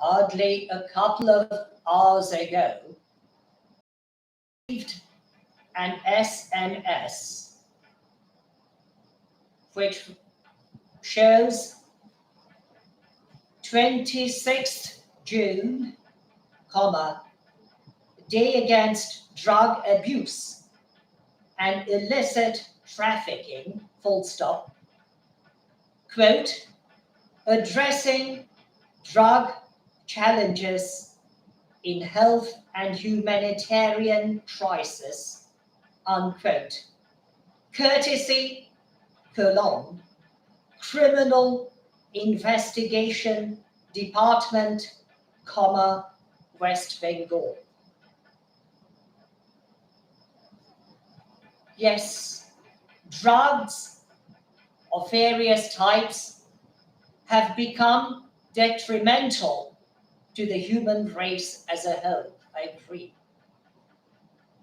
hardly a couple of hours ago, received an SMS which shows 26th June, Day Against Drug Abuse and Illicit Trafficking, full stop, quote, addressing drug challenges in health and humanitarian crisis, unquote, courtesy, Criminal Investigation Department, West Bengal. Yes, drugs of various types have become detrimental to the human race as a whole. I agree.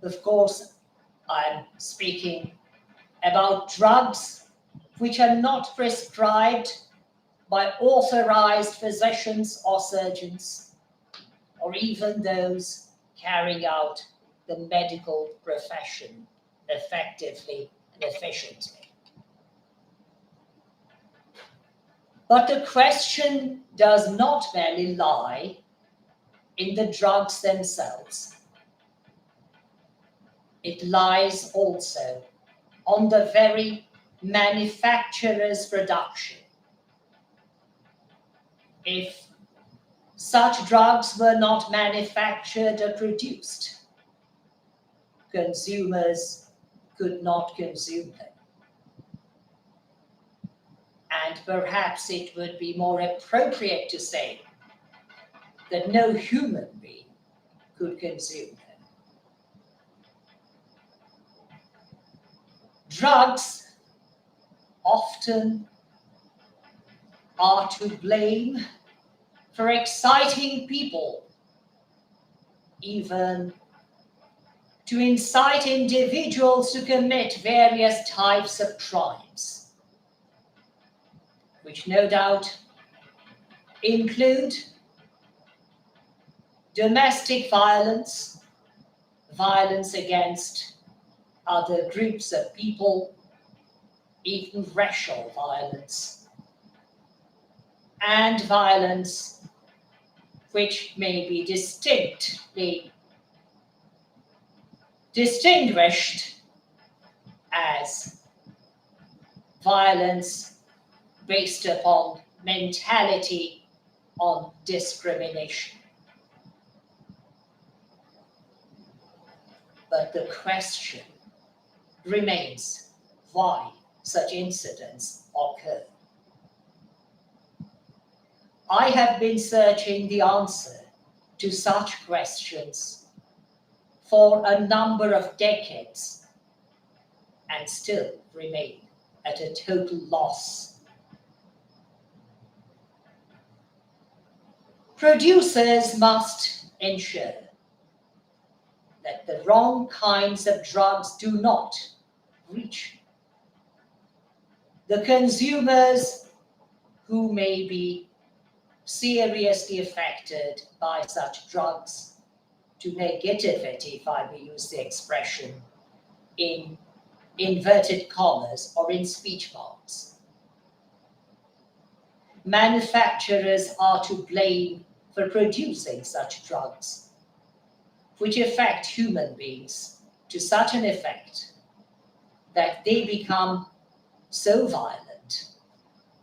Of course, I'm speaking about drugs which are not prescribed by authorized physicians or surgeons, or even those carrying out the medical profession effectively and efficiently. But the question does not merely lie in the drugs themselves. It lies also on the very manufacturer's production. If such drugs were not manufactured or produced, consumers could not consume them. And perhaps it would be more appropriate to say that no human being could consume them. Drugs often are to blame for exciting people, even to incite individuals to commit various types of crimes, which no doubt include domestic violence, violence against other groups of people, even racial violence, and violence which may be distinctly distinguished as violence based upon mentality on discrimination. But the question remains why such incidents occur. I have been searching the answer to such questions for a number of decades and still remain at a total loss. Producers must ensure that the wrong kinds of drugs do not reach the consumers who may be seriously affected by such drugs to negativity, if I may use the expression, in inverted commas or in speech marks. Manufacturers are to blame for producing such drugs, which affect human beings to such an effect that they become so violent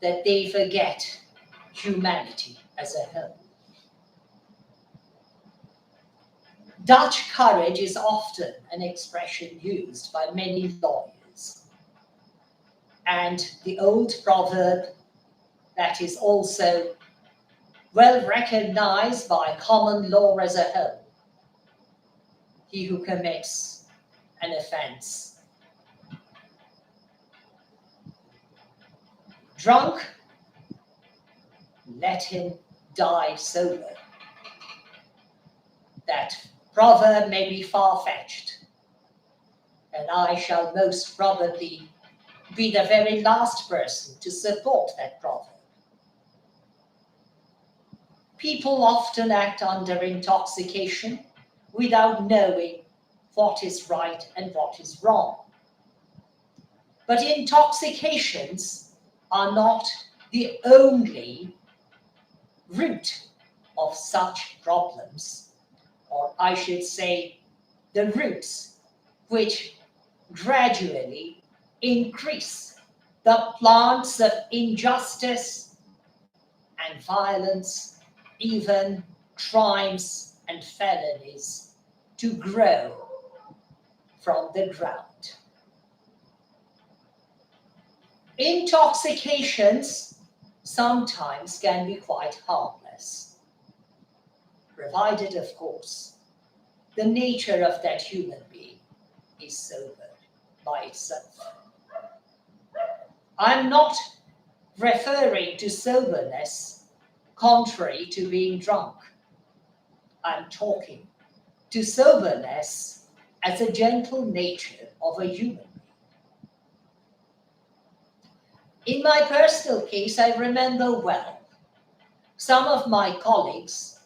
that they forget humanity as a whole. Dutch courage is often an expression used by many lawyers, and the old proverb that is also well recognized by common law as a whole: he who commits an offense drunk, let him die sober. That proverb may be far-fetched, and I shall most probably be the very last person to support that proverb. People often act under intoxication without knowing what is right and what is wrong. But intoxications are not the only root of such problems, or I should say the roots which gradually increase the plants of injustice and violence, even crimes and felonies, to grow from the ground. Intoxications sometimes can be quite harmless, provided, of course, the nature of that human being is sober by itself. I'm not referring to soberness contrary to being drunk. I'm talking to soberness as a gentle nature of a human being. In my personal case, I remember well, some of my colleagues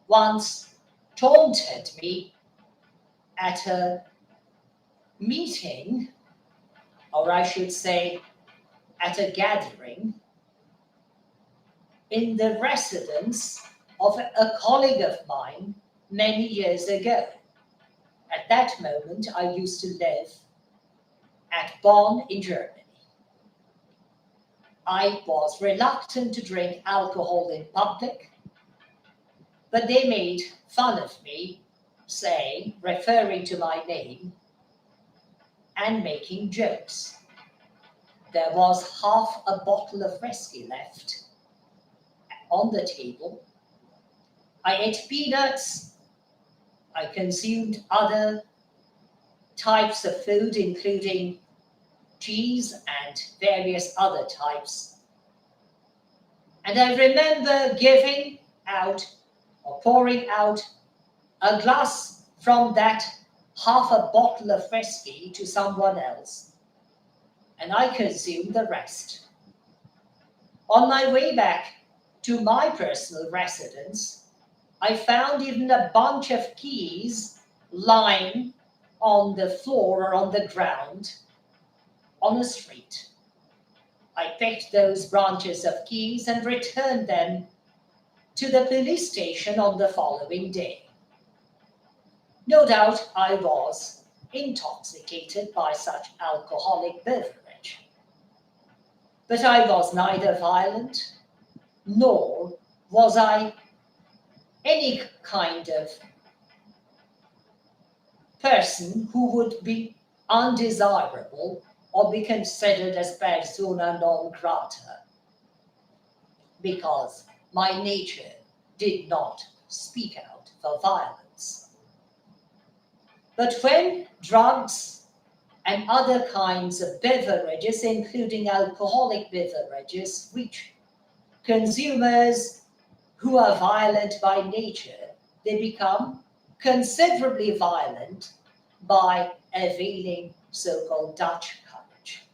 once taunted me at a meeting, or I should say at a gathering, in the residence of a colleague of mine many years ago. At that moment, I used to live at Bonn in Germany. I was reluctant to drink alcohol in public, but they made fun of me, saying, referring to my name, and making jokes. There was half a bottle of whiskey left on the table. I ate peanuts. I consumed other types of food, including cheese and various other types. And I remember giving out or pouring out a glass from that half a bottle of whiskey to someone else, and I consumed the rest. On my way back to my personal residence, I found even a bunch of keys lying on the floor or on the ground on a street. I picked those branches of keys and returned them to the police station on the following day. No doubt I was intoxicated by such alcoholic beverage, but I was neither violent nor was I any kind of person who would be undesirable or be considered as persona non grata, because my nature did not speak out for violence. But when drugs and other kinds of beverages, including alcoholic beverages, reach consumers who are violent by nature, they become considerably violent by availing so-called Dutch courage.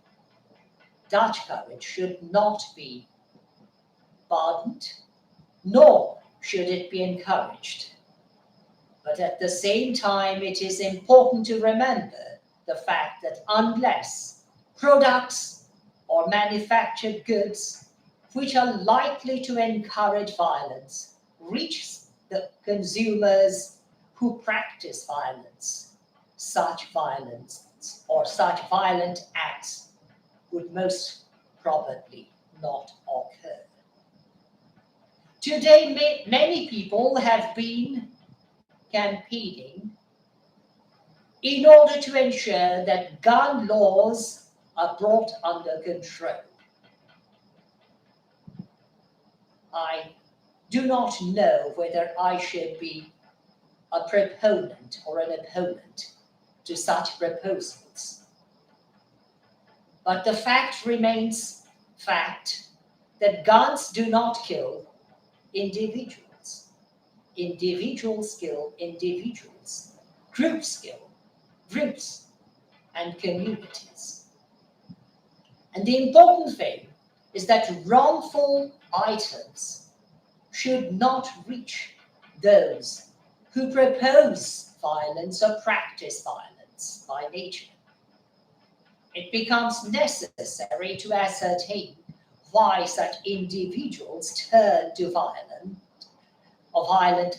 Dutch courage should not be pardoned, nor should it be encouraged. But at the same time, it is important to remember the fact that unless products or manufactured goods which are likely to encourage violence reach the consumers who practice violence, such violent acts would most probably not occur. Today, many people have been campaigning in order to ensure that gun laws are brought under control. I do not know whether I should be a proponent or an opponent to such proposals. But the fact remains fact that guns do not kill individuals. Individuals kill individuals. Groups kill groups and communities. And the important thing is that wrongful items should not reach those who propose violence or practice violence by nature. It becomes necessary to ascertain why such individuals turn to violent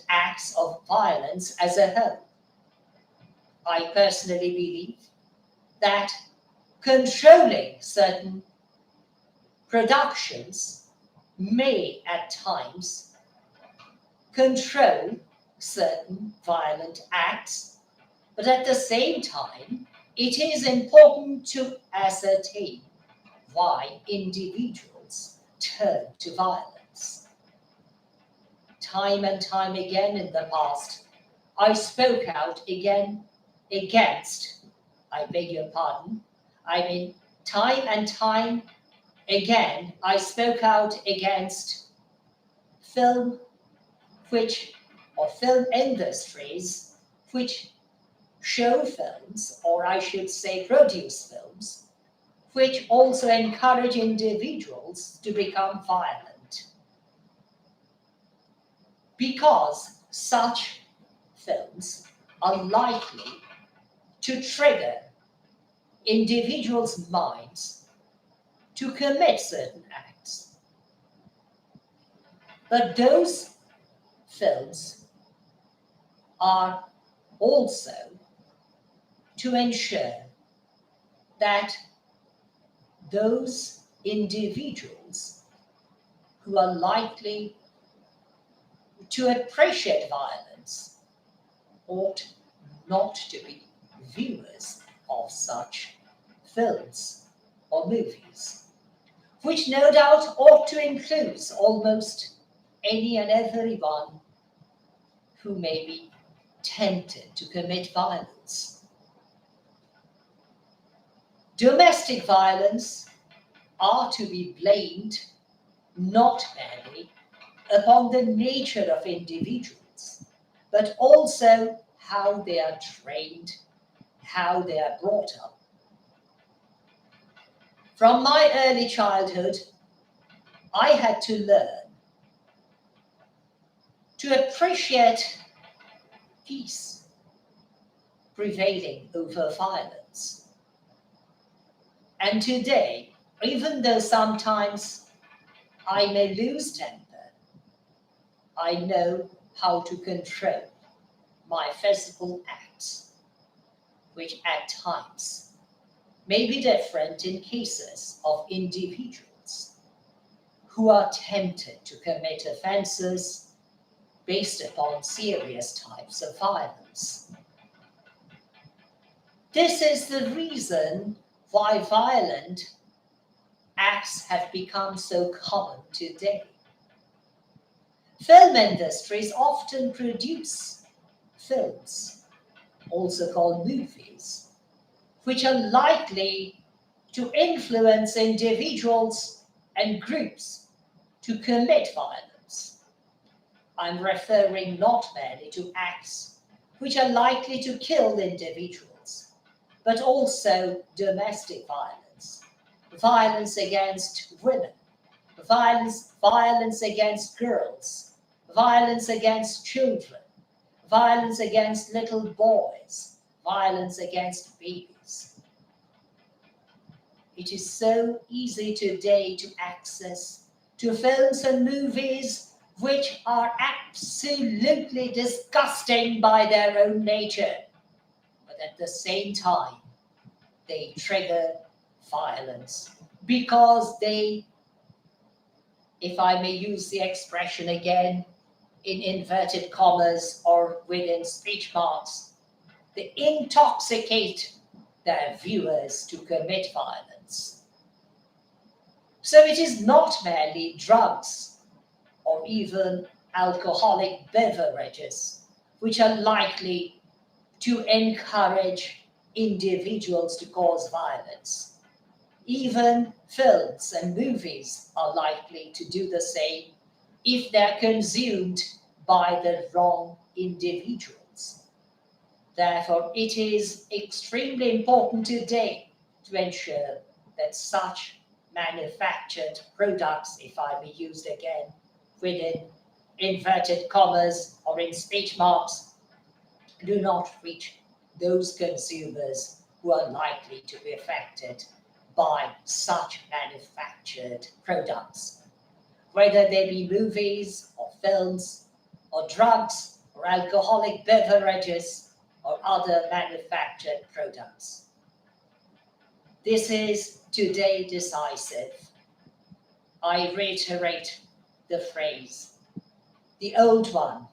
acts of violence as a whole. I personally believe that controlling certain productions may at times control certain violent acts, but at the same time, it is important to ascertain why individuals turn to violence. Time and time again in the past, I spoke out against, I beg your pardon, time and time again, I spoke out against film industries which show films, or I should say produce films, which also encourage individuals to become violent. Because such films are likely to trigger individuals' minds to commit certain acts. But those films are also to ensure that those individuals who are likely to appreciate violence ought not to be viewers of such films or movies, which no doubt ought to include almost any and everyone who may be tempted to commit violence. Domestic violence are to be blamed not merely upon the nature of individuals, but also how they are trained, how they are brought up. From my early childhood, I had to learn to appreciate peace prevailing over violence. And today, even though sometimes I may lose temper, I know how to control my physical acts, which at times may be different in cases of individuals who are tempted to commit offenses based upon serious types of violence. This is the reason why violent acts have become so common today. Film industries often produce films, also called movies, which are likely to influence individuals and groups to commit violence. I'm referring not merely to acts which are likely to kill individuals, but also domestic violence, violence against women, violence against girls, violence against children, violence against little boys, violence against babies. It is so easy today to access to films and movies which are absolutely disgusting by their own nature, but at the same time, they trigger violence because they, if I may use the expression again, in inverted commas or within speech marks, they intoxicate their viewers to commit violence. So it is not merely drugs or even alcoholic beverages which are likely to encourage individuals to cause violence. Even films and movies are likely to do the same if they're consumed by the wrong individuals. Therefore, it is extremely important today to ensure that such manufactured products, if I may use again, within inverted commas or in speech marks do not reach those consumers who are likely to be affected by such manufactured products, whether they be movies or films or drugs or alcoholic beverages or other manufactured products. This is today decisive. I reiterate the phrase, the old one,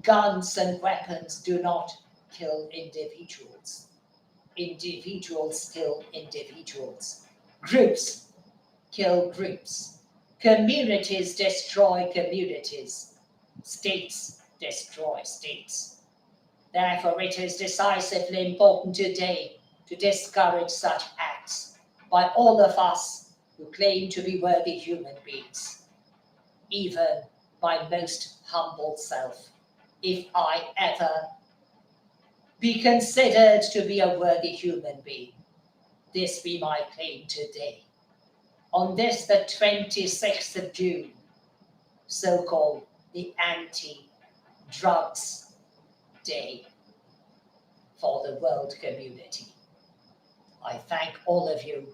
guns and weapons do not kill individuals. Individuals kill individuals. Groups kill groups. Communities destroy communities. States destroy states. Therefore, it is decisively important today to discourage such acts by all of us who claim to be worthy human beings, even my most humble self, if I ever be considered to be a worthy human being. This be my claim today. On this, the 26th of June, so-called the Anti-Drugs Day for the world community. I thank all of you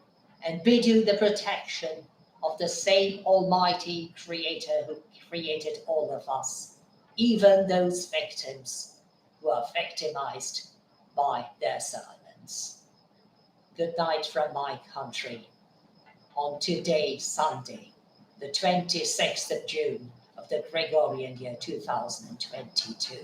and bid you the protection of the same Almighty Creator who created all of us, even those victims who are victimized by their silence. Good night from my country on today, Sunday, the 26th of June of the Gregorian year 2022.